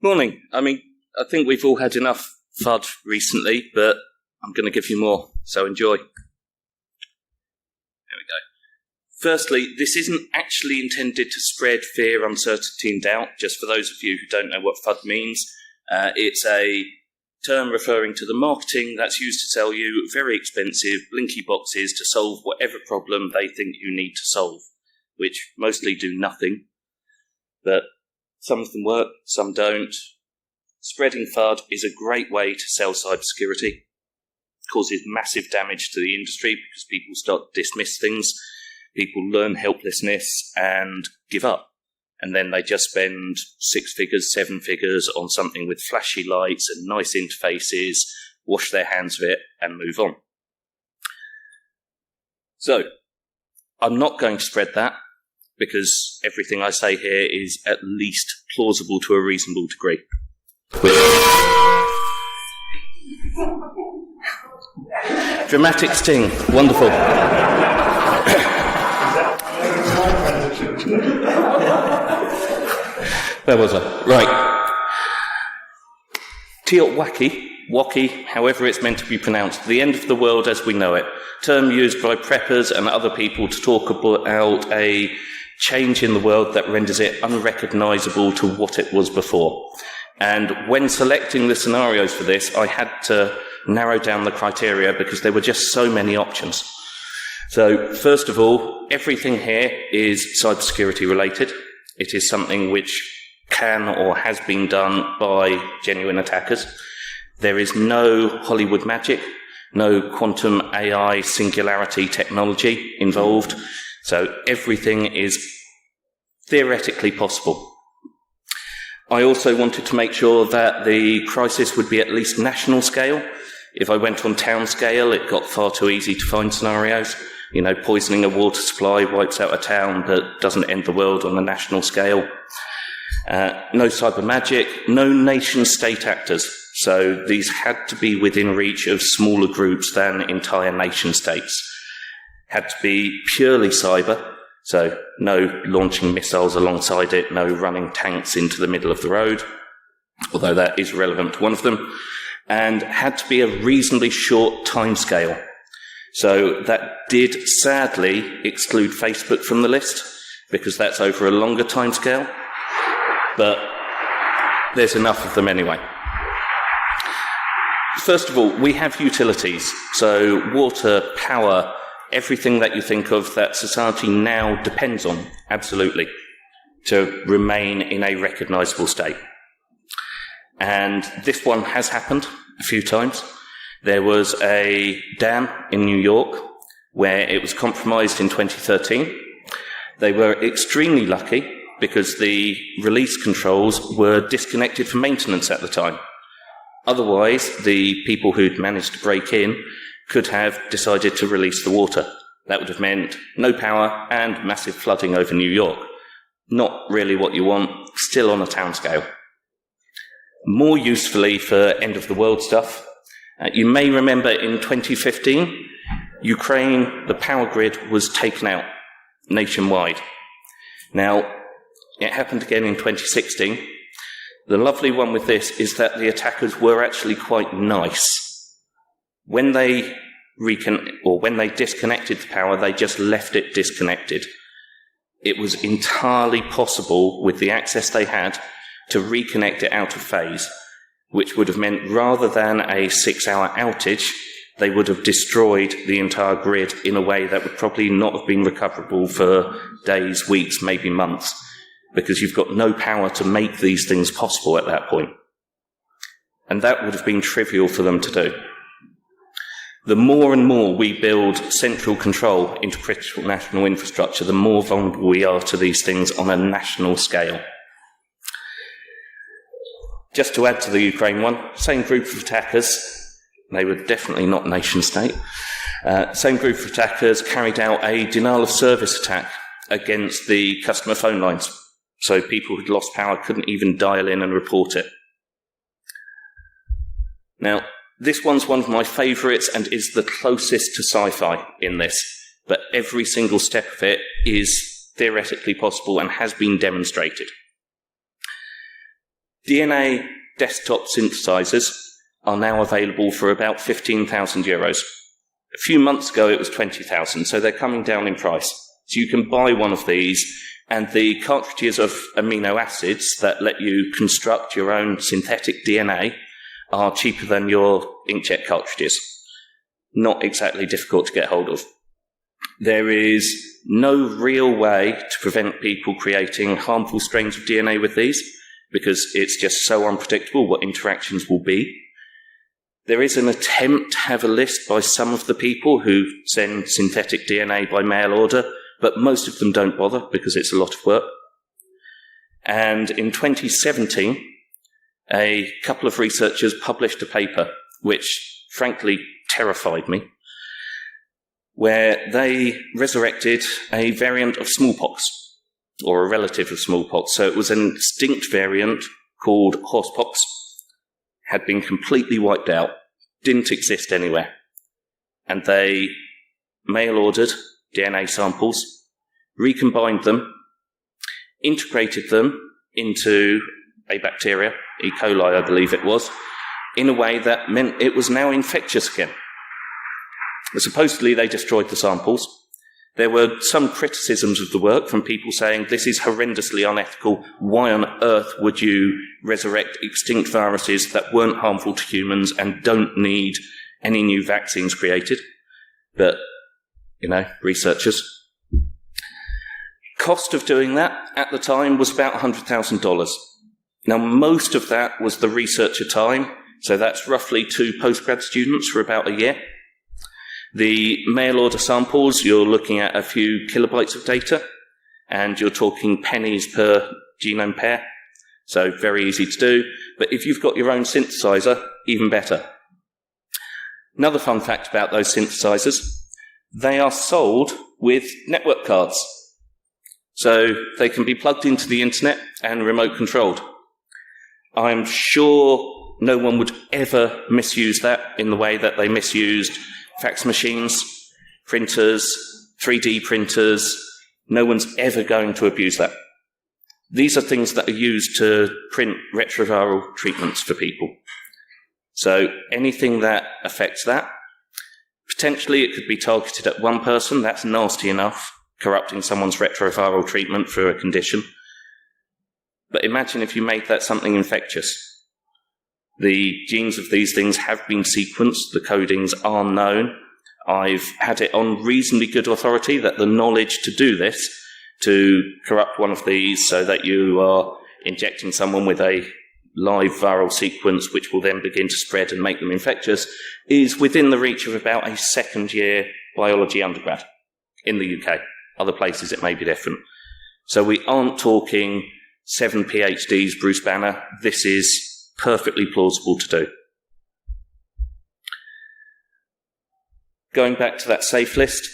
Morning. I think we've all had enough FUD recently, but I'm going to give you more, so enjoy. There we go. Firstly, this isn't actually intended to spread fear, uncertainty and doubt, just for those of you who don't know what FUD means. It's a term referring to the marketing that's used to sell you very expensive blinky boxes to solve whatever problem they think you need to solve, which mostly do nothing, but some of them work, some don't. Spreading FUD is a great way to sell cybersecurity. It causes massive damage to the industry because people start to dismiss things, people learn helplessness and give up. And then they just spend 6 figures, 7 figures on something with flashy lights and nice interfaces, wash their hands of it and move on. So, I'm not going to spread that, because everything I say here is at least plausible to a reasonable degree. Dramatic sting, wonderful. Where was I? Right. Teotwaki, however it's meant to be pronounced, the end of the world as we know it. Term used by preppers and other people to talk about a change in the world that renders it unrecognisable to what it was before. And when selecting the scenarios for this, I had to narrow down the criteria because there were just so many options. So, first of all, everything here is cybersecurity related. It is something which can or has been done by genuine attackers. There is no Hollywood magic, no quantum AI singularity technology involved. So everything is theoretically possible. I also wanted to make sure that the crisis would be at least national scale. If I went on town scale, it got far too easy to find scenarios. You know, poisoning a water supply wipes out a town but doesn't end the world on a national scale. No cyber magic, no nation-state actors. So these had to be within reach of smaller groups than entire nation-states. Had to be purely cyber. So no launching missiles alongside it, no running tanks into the middle of the road, although that is relevant to one of them, and had to be a reasonably short timescale. So that did sadly exclude Facebook from the list, because that's over a longer timescale, but there's enough of them anyway. First of all, we have utilities, so water, power, everything that you think of that society now depends on, absolutely, to remain in a recognisable state. And this one has happened a few times. There was a dam in New York where it was compromised in 2013. They were extremely lucky because the release controls were disconnected for maintenance at the time. Otherwise, the people who'd managed to break in could have decided to release the water. That would have meant no power and massive flooding over New York. Not really what you want, still on a town scale. More usefully for end-of-the-world stuff, you may remember in 2015, Ukraine, the power grid was taken out nationwide. Now, it happened again in 2016. The lovely one with this is that the attackers were actually quite nice. When they disconnected the power, they just left it disconnected. It was entirely possible, with the access they had, to reconnect it out of phase, which would have meant rather than a 6-hour outage, they would have destroyed the entire grid in a way that would probably not have been recoverable for days, weeks, maybe months, because you've got no power to make these things possible at that point. And that would have been trivial for them to do. The more and more we build central control into critical national infrastructure, the more vulnerable we are to these things on a national scale. Just to add to the Ukraine one, same group of attackers, they were definitely not nation-state, same group of attackers carried out a denial-of-service attack against the customer phone lines. So people who'd lost power couldn't even dial in and report it. Now, this one's one of my favourites and is the closest to sci-fi in this, but every single step of it is theoretically possible and has been demonstrated. DNA desktop synthesizers are now available for about €15,000. A few months ago it was 20,000, so they're coming down in price. So you can buy one of these, and the cartridges of amino acids that let you construct your own synthetic DNA are cheaper than your inkjet cartridges. Not exactly difficult to get hold of. There is no real way to prevent people creating harmful strains of DNA with these, because it's just so unpredictable what interactions will be. There is an attempt to have a list by some of the people who send synthetic DNA by mail order, but most of them don't bother because it's a lot of work. And in 2017, a couple of researchers published a paper which frankly terrified me, where they resurrected a variant of smallpox, or a relative of smallpox. So it was an extinct variant called horsepox, had been completely wiped out, didn't exist anywhere. And they mail-ordered DNA samples, recombined them, integrated them into a bacteria, E. coli I believe it was, in a way that meant it was now infectious again. Supposedly they destroyed the samples. There were some criticisms of the work from people saying this is horrendously unethical. Why on earth would you resurrect extinct viruses that weren't harmful to humans and don't need any new vaccines created? But, researchers. Cost of doing that at the time was about $100,000. Now, most of that was the researcher time, so that's roughly 2 postgrad students for about a year. The mail-order samples, you're looking at a few kilobytes of data, and you're talking pennies per genome pair, so very easy to do. But if you've got your own synthesizer, even better. Another fun fact about those synthesizers, they are sold with network cards. So they can be plugged into the internet and remote controlled. I'm sure no one would ever misuse that in the way that they misused fax machines, printers, 3D printers. No one's ever going to abuse that. These are things that are used to print retroviral treatments for people. So anything that affects that, potentially it could be targeted at one person. That's nasty enough, corrupting someone's retroviral treatment for a condition. But imagine if you made that something infectious. The genes of these things have been sequenced, the codings are known. I've had it on reasonably good authority that the knowledge to do this, to corrupt one of these so that you are injecting someone with a live viral sequence which will then begin to spread and make them infectious, is within the reach of about a second-year biology undergrad in the UK. Other places it may be different. So we aren't talking 7 PhDs, Bruce Banner. This is perfectly plausible to do. Going back to that safe list,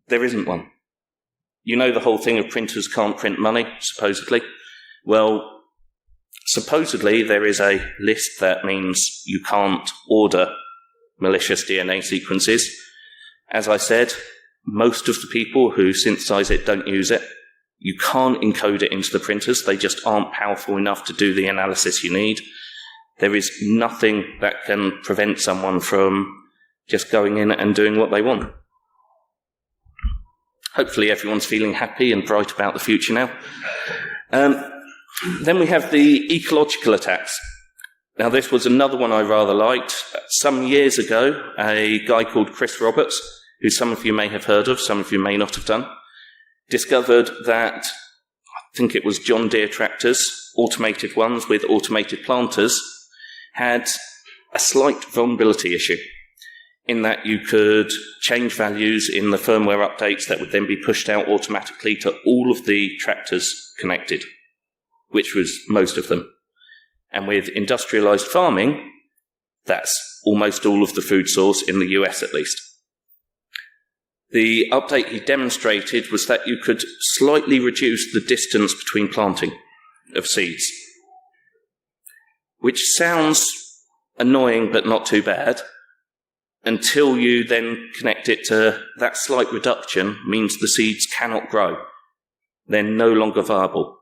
there isn't one. You know the whole thing of printers can't print money, supposedly. Well, supposedly there is a list that means you can't order malicious DNA sequences. As I said, most of the people who synthesize it don't use it. You can't encode it into the printers. They just aren't powerful enough to do the analysis you need. There is nothing that can prevent someone from just going in and doing what they want. Hopefully everyone's feeling happy and bright about the future now. Then we have the ecological attacks. Now this was another one I rather liked. Some years ago, a guy called Chris Roberts, who some of you may have heard of, some of you may not have done, discovered that, I think it was John Deere tractors, automated ones with automated planters, had a slight vulnerability issue in that you could change values in the firmware updates that would then be pushed out automatically to all of the tractors connected, which was most of them. And with industrialized farming, that's almost all of the food source in the US at least. The update he demonstrated was that you could slightly reduce the distance between planting of seeds, which sounds annoying but not too bad, until you then connect it to that slight reduction means the seeds cannot grow. They're no longer viable.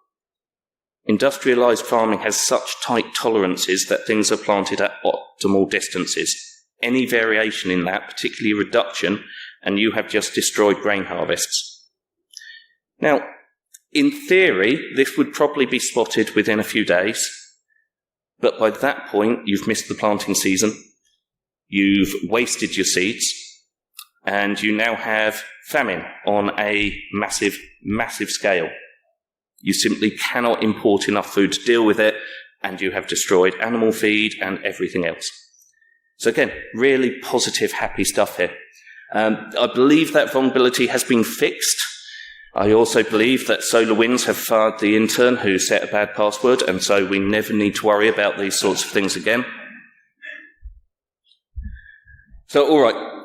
Industrialised farming has such tight tolerances that things are planted at optimal distances. Any variation in that, particularly reduction, and you have just destroyed grain harvests. Now, in theory, this would probably be spotted within a few days, but by that point, you've missed the planting season, you've wasted your seeds, and you now have famine on a massive, massive scale. You simply cannot import enough food to deal with it, and you have destroyed animal feed and everything else. So again, really positive, happy stuff here. I believe that vulnerability has been fixed. I also believe that SolarWinds have fired the intern who set a bad password, and so we never need to worry about these sorts of things again. So, all right.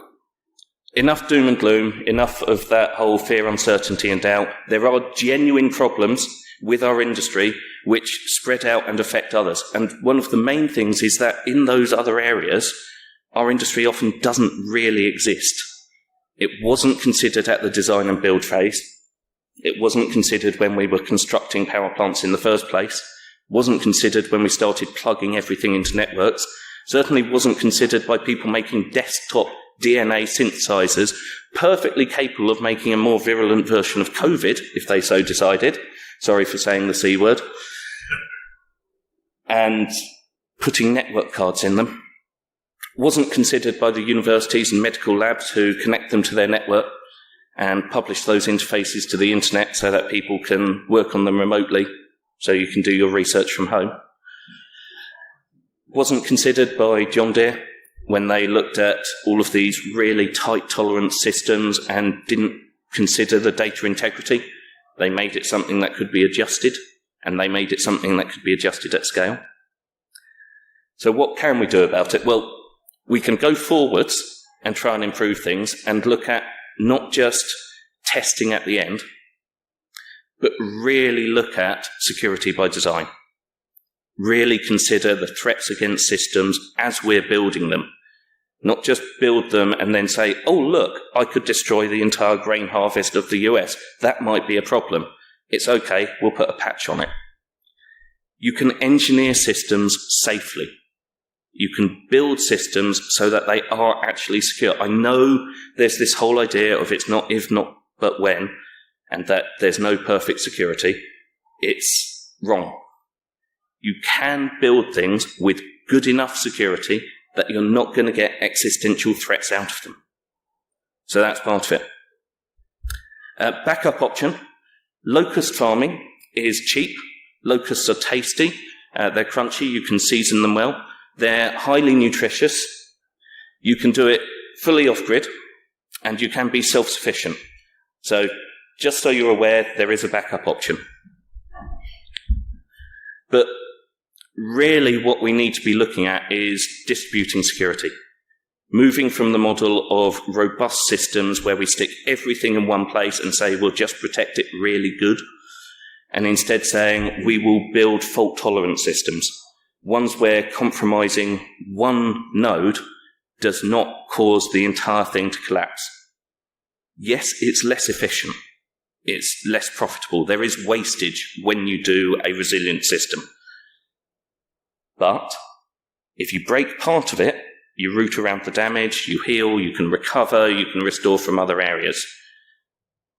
Enough doom and gloom, enough of that whole fear, uncertainty and doubt. There are genuine problems with our industry which spread out and affect others. And one of the main things is that in those other areas, our industry often doesn't really exist. It wasn't considered at the design and build phase. It wasn't considered when we were constructing power plants in the first place. It wasn't considered when we started plugging everything into networks. Certainly wasn't considered by people making desktop DNA synthesizers perfectly capable of making a more virulent version of COVID, if they so decided. Sorry for saying the C word. And putting network cards in them. Wasn't considered by the universities and medical labs who connect them to their network and publish those interfaces to the internet so that people can work on them remotely, so you can do your research from home. Wasn't considered by John Deere when they looked at all of these really tight tolerance systems and didn't consider the data integrity. They made it something that could be adjusted, and they made it something that could be adjusted at scale. So what can we do about it? Well, we can go forwards and try and improve things and look at not just testing at the end, but really look at security by design. Really consider the threats against systems as we're building them. Not just build them and then say, oh, look, I could destroy the entire grain harvest of the US. That might be a problem. It's okay, we'll put a patch on it. You can engineer systems safely. You can build systems so that they are actually secure. I know there's this whole idea of it's not if, not but when, and that there's no perfect security. It's wrong. You can build things with good enough security that you're not going to get existential threats out of them. So that's part of it. Backup option. Locust farming is cheap. Locusts are tasty. They're crunchy. You can season them well. They're highly nutritious. You can do it fully off-grid, and you can be self-sufficient. So just so you're aware, there is a backup option. But really what we need to be looking at is distributing security. Moving from the model of robust systems where we stick everything in one place and say we'll just protect it really good, and instead saying we will build fault-tolerant systems, ones where compromising one node does not cause the entire thing to collapse. Yes, it's less efficient. It's less profitable. There is wastage when you do a resilient system. But if you break part of it, you root around the damage, you heal, you can recover, you can restore from other areas.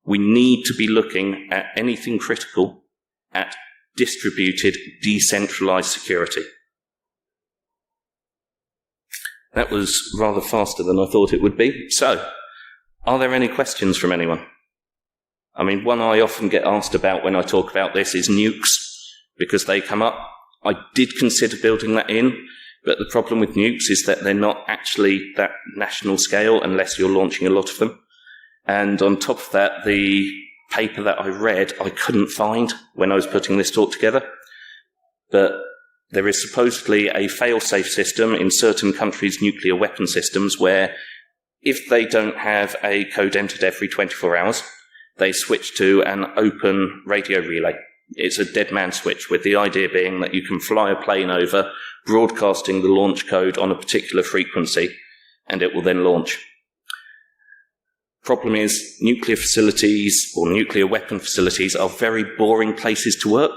We need to be looking at anything critical at distributed, decentralized security. That was rather faster than I thought it would be. So, are there any questions from anyone? I mean, one I often get asked about when I talk about this is nukes, because they come up. I did consider building that in, but the problem with nukes is that they're not actually that national scale unless you're launching a lot of them. And on top of that, the paper that I read, I couldn't find when I was putting this talk together. But there is supposedly a fail-safe system in certain countries' nuclear weapon systems where if they don't have a code entered every 24 hours, they switch to an open radio relay. It's a dead man switch, with the idea being that you can fly a plane over, broadcasting the launch code on a particular frequency, and it will then launch. Problem is, nuclear facilities or nuclear weapon facilities are very boring places to work.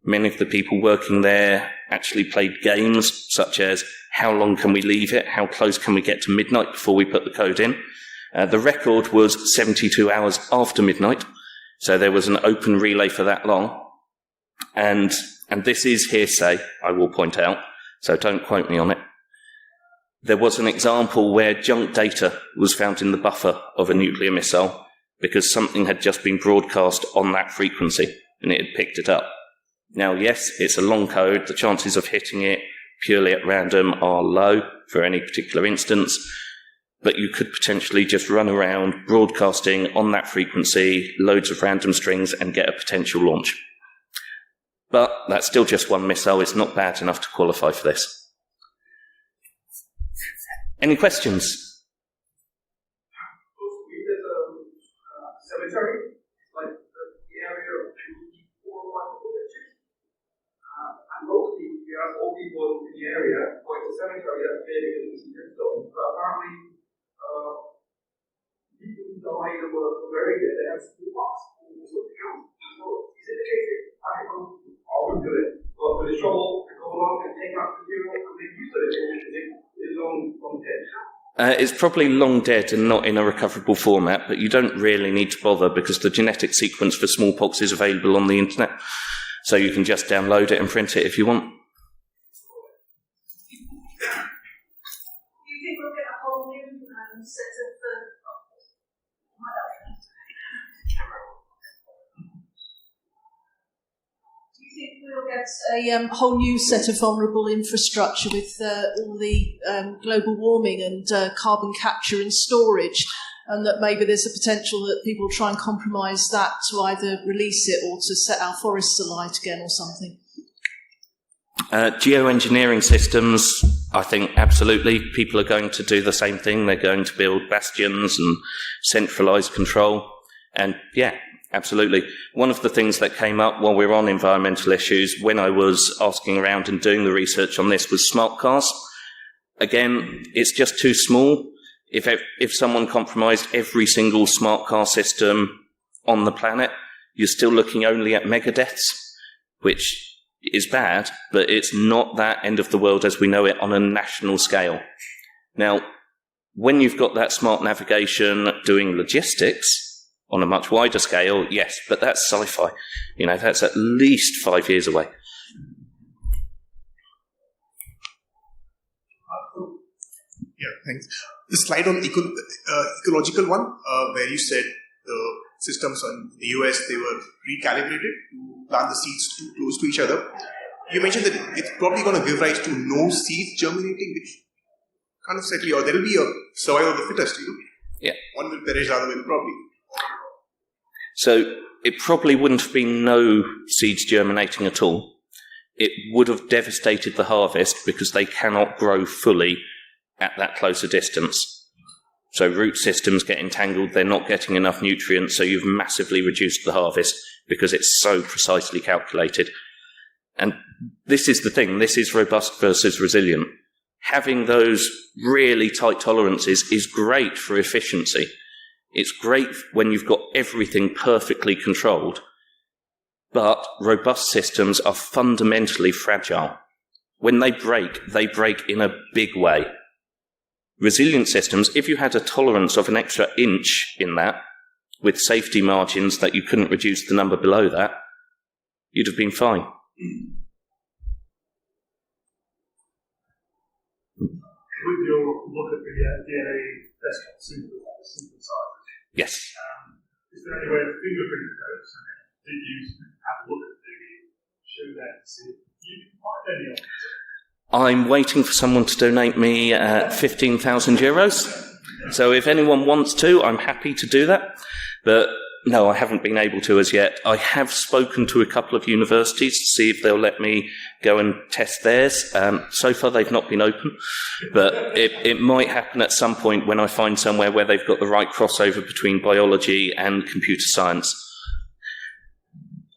Many of the people working there actually played games such as how long can we leave it, how close can we get to midnight before we put the code in. The record was 72 hours after midnight, so there was an open relay for that long. And this is hearsay, I will point out, so don't quote me on it. There was an example where junk data was found in the buffer of a nuclear missile because something had just been broadcast on that frequency and it had picked it up. Now, yes, it's a long code. The chances of hitting it purely at random are low for any particular instance, but you could potentially just run around broadcasting on that frequency loads of random strings and get a potential launch. But that's still just one missile. It's not bad enough to qualify for this. Any questions? Cemetery, like the area of 4 or 5 villages. And mostly there are old people in the area, or it's a cemetery that's big and it's stone. But apparently, people who died and were buried there, they have smallpox or something else. So is it the case that I can always do it, but with the trouble, I go along and take out the funeral and make use of it? Is it long dead? It's probably long dead and not in a recoverable format, but you don't really need to bother because the genetic sequence for smallpox is available on the internet. So you can just download it and print it if you want. Do you think we'll get a whole new set of... Do you think we'll get a whole new set of vulnerable infrastructure with all the global warming and carbon capture and storage, and that maybe there's a potential that people try and compromise that to either release it or to set our forests alight again or something? Geoengineering systems, I think absolutely. People are going to do the same thing. They're going to build bastions and centralised control. And yeah, absolutely. One of the things that came up while we were on environmental issues when I was asking around and doing the research on this was smart cars. Again, it's just too small. If someone compromised every single smart car system on the planet, you're still looking only at mega deaths, which is bad, but it's not that end of the world as we know it on a national scale. Now, when you've got that smart navigation doing logistics on a much wider scale, yes, but that's sci-fi. You know, that's at least 5 years away. Yeah, thanks. The slide on ecological one, where you said the systems in the US, they were recalibrated to plant the seeds too close to each other. You mentioned that it's probably going to give rise to no seeds germinating, which kind of said, or there will be a survival of the fittest, you know? Yeah. One will perish, the other will probably. So it probably wouldn't have been no seeds germinating at all. It would have devastated the harvest because they cannot grow fully at that closer distance. So root systems get entangled, they're not getting enough nutrients, so you've massively reduced the harvest because it's so precisely calculated. And this is the thing, this is robust versus resilient. Having those really tight tolerances is great for efficiency. It's great when you've got everything perfectly controlled, but robust systems are fundamentally fragile. When they break in a big way. Resilient systems, if you had a tolerance of an extra inch in that, with safety margins that you couldn't reduce the number below that, you'd have been fine. With your look at the DNA desktop synthesizers, Yes. Is there any way of fingerprinting those? Did you have a look at show that to see if you can find any of them? I'm waiting for someone to donate me 15,000 euros. So if anyone wants to, I'm happy to do that. But no, I haven't been able to as yet. I have spoken to a couple of universities to see if they'll let me go and test theirs. So far, they've not been open. But it might happen at some point when I find somewhere where they've got the right crossover between biology and computer science.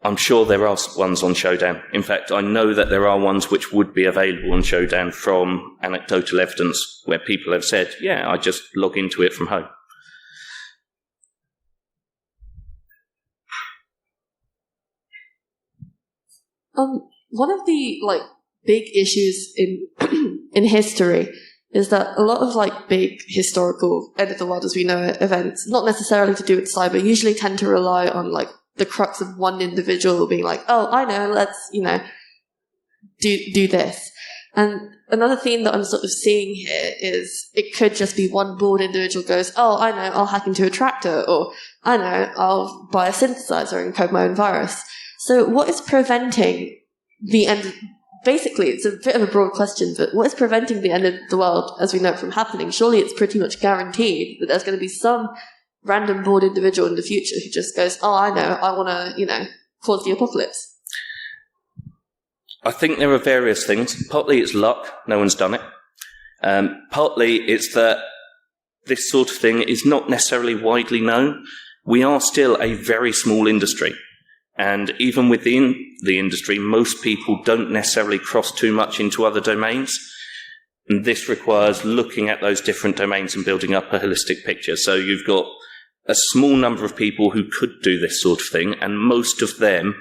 I'm sure there are ones on Showdown. In fact, I know that there are ones which would be available on Showdown from anecdotal evidence where people have said, yeah, I just log into it from home. One of the big issues in in history is that a lot of big historical end of the world as we know it events, not necessarily to do with cyber, usually tend to rely on the crux of one individual being oh, I know, let's do this. And another theme that I'm sort of seeing here is it could just be one bored individual goes, oh, I know, I'll hack into a tractor, or I know, I'll buy a synthesizer and code my own virus. So what is preventing the end? Basically, it's a bit of a broad question, but what is preventing the end of the world as we know it from happening? Surely it's pretty much guaranteed that there's going to be some random bored individual in the future who just goes, oh, I know, I want to, cause the apocalypse. I think there are various things. Partly it's luck, no one's done it. Partly it's that this sort of thing is not necessarily widely known. We are still a very small industry. And even within the industry, most people don't necessarily cross too much into other domains. And this requires looking at those different domains and building up a holistic picture. So you've got a small number of people who could do this sort of thing, and most of them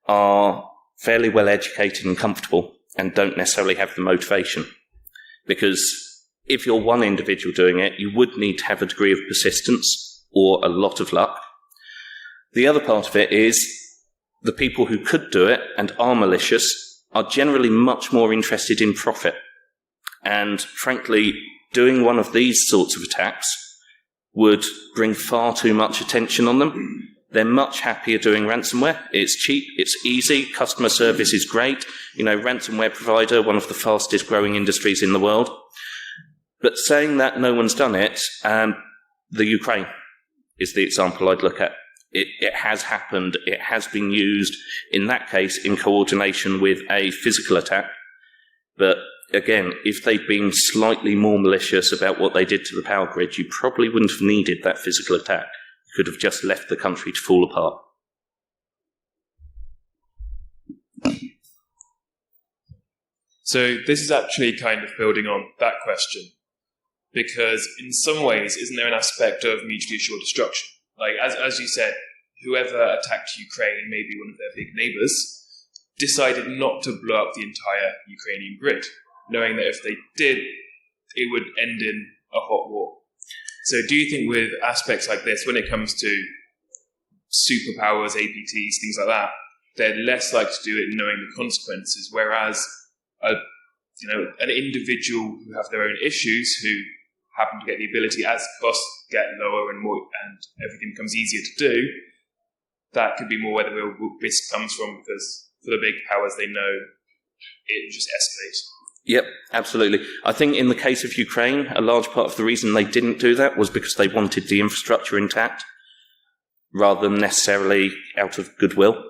are fairly well educated and comfortable and don't necessarily have the motivation. Because if you're one individual doing it, you would need to have a degree of persistence or a lot of luck. The other part of it is the people who could do it and are malicious are generally much more interested in profit. And frankly, doing one of these sorts of attacks would bring far too much attention on them. They're much happier doing ransomware. It's cheap, it's easy, customer service is great. Ransomware provider, one of the fastest growing industries in the world. But saying that no one's done it, the Ukraine is the example I'd look at. It has happened. It has been used, in that case, in coordination with a physical attack. But again, if they'd been slightly more malicious about what they did to the power grid, you probably wouldn't have needed that physical attack. You could have just left the country to fall apart. So this is actually kind of building on that question, because in some ways, isn't there an aspect of mutually assured destruction? As you said, whoever attacked Ukraine, maybe one of their big neighbors, decided not to blow up the entire Ukrainian grid, knowing that if they did, it would end in a hot war. So do you think with aspects like this, when it comes to superpowers, APTs, things like that, they're less likely to do it knowing the consequences, whereas an individual who have their own issues, who happen to get the ability as costs get lower and more, and everything becomes easier to do, that could be more where the real risk comes from, because for the big powers, they know it just escalates. Yep, absolutely. I think in the case of Ukraine, a large part of the reason they didn't do that was because they wanted the infrastructure intact, rather than necessarily out of goodwill.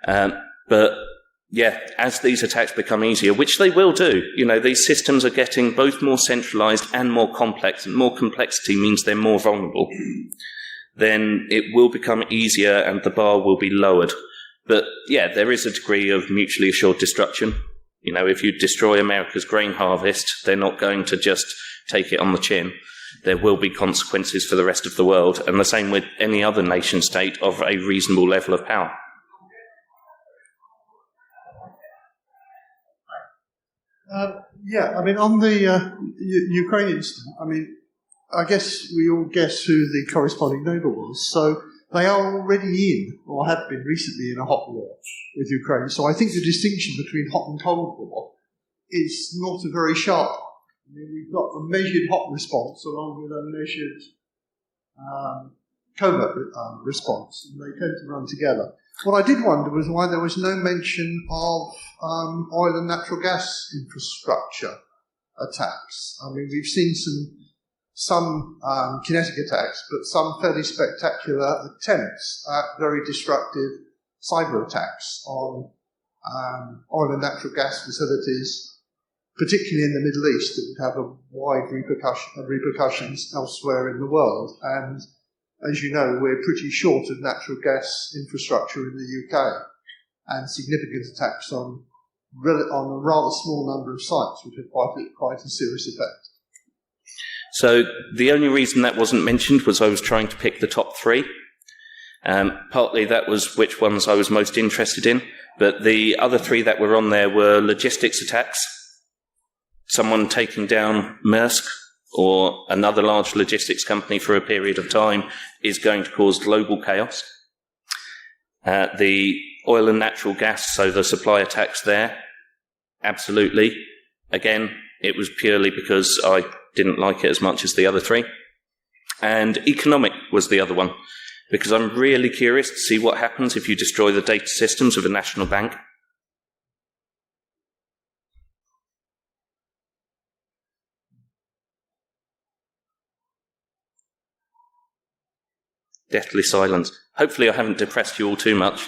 But yeah, as these attacks become easier, which they will do, these systems are getting both more centralized and more complex, and more complexity means they're more vulnerable. Then it will become easier and the bar will be lowered. But yeah, there is a degree of mutually assured destruction. If you destroy America's grain harvest, they're not going to just take it on the chin. There will be consequences for the rest of the world, and the same with any other nation state of a reasonable level of power. On the Ukrainian stuff, I guess we all guess who the corresponding neighbour was. So they are already in, or have been recently, in a hot war with Ukraine. So I think the distinction between hot and cold war is not a very sharp one. We've got a measured hot response along with a measured covert response, and they tend to run together. What I did wonder was why there was no mention of oil and natural gas infrastructure attacks. We've seen some kinetic attacks, but some fairly spectacular attempts at very destructive cyber attacks on oil and natural gas facilities, particularly in the Middle East, that would have a wide repercussions elsewhere in the world. And as you know, we're pretty short of natural gas infrastructure in the UK, and significant attacks on a rather small number of sites would have quite a serious effect. So the only reason that wasn't mentioned was I was trying to pick the top three. Partly that was which ones I was most interested in, but the other three that were on there were logistics attacks, someone taking down Maersk or another large logistics company for a period of time is going to cause global chaos. The oil and natural gas, so the supply attacks there, absolutely. Again, it was purely because I didn't like it as much as the other three. And economic was the other one, because I'm really curious to see what happens if you destroy the data systems of a national bank. Deathly silence. Hopefully I haven't depressed you all too much.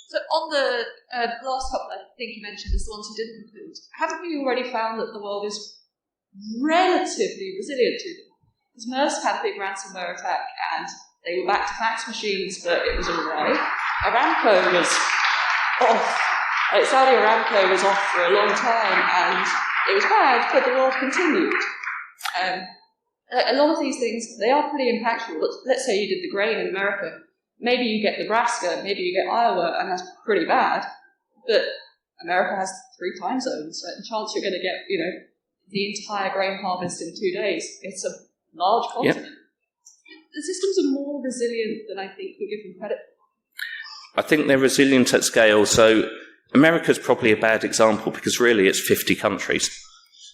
So on the last couple I think you mentioned is the ones you didn't include. Haven't we already found that the world is relatively resilient to them? Because Maersk had a big ransomware attack and they were back to fax machines, but it was all right. Aramco was off. Saudi Aramco was off for a long time and it was bad, but the world continued. A lot of these things, they are pretty impactful. But let's say you did the grain in America. Maybe you get Nebraska, maybe you get Iowa, and that's pretty bad. But America has 3 time zones, so the chance you're going to get, the entire grain harvest in 2 days, it's a large continent. Yep. The systems are more resilient than I think we give them credit for. I think they're resilient at scale, so America's probably a bad example because really it's 50 countries,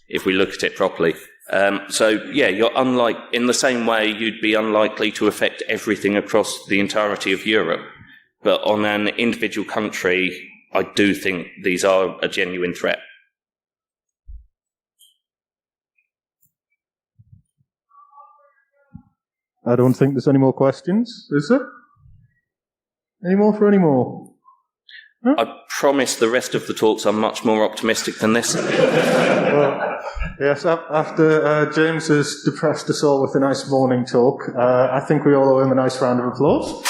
if we look at it properly. You're unlike, in the same way you'd be unlikely to affect everything across the entirety of Europe. But on an individual country, I do think these are a genuine threat. I don't think there's any more questions, is there? Any more for any more? Huh? I promise the rest of the talks are much more optimistic than this. Well, yes, after James has depressed us all with a nice morning talk, I think we all owe him a nice round of applause.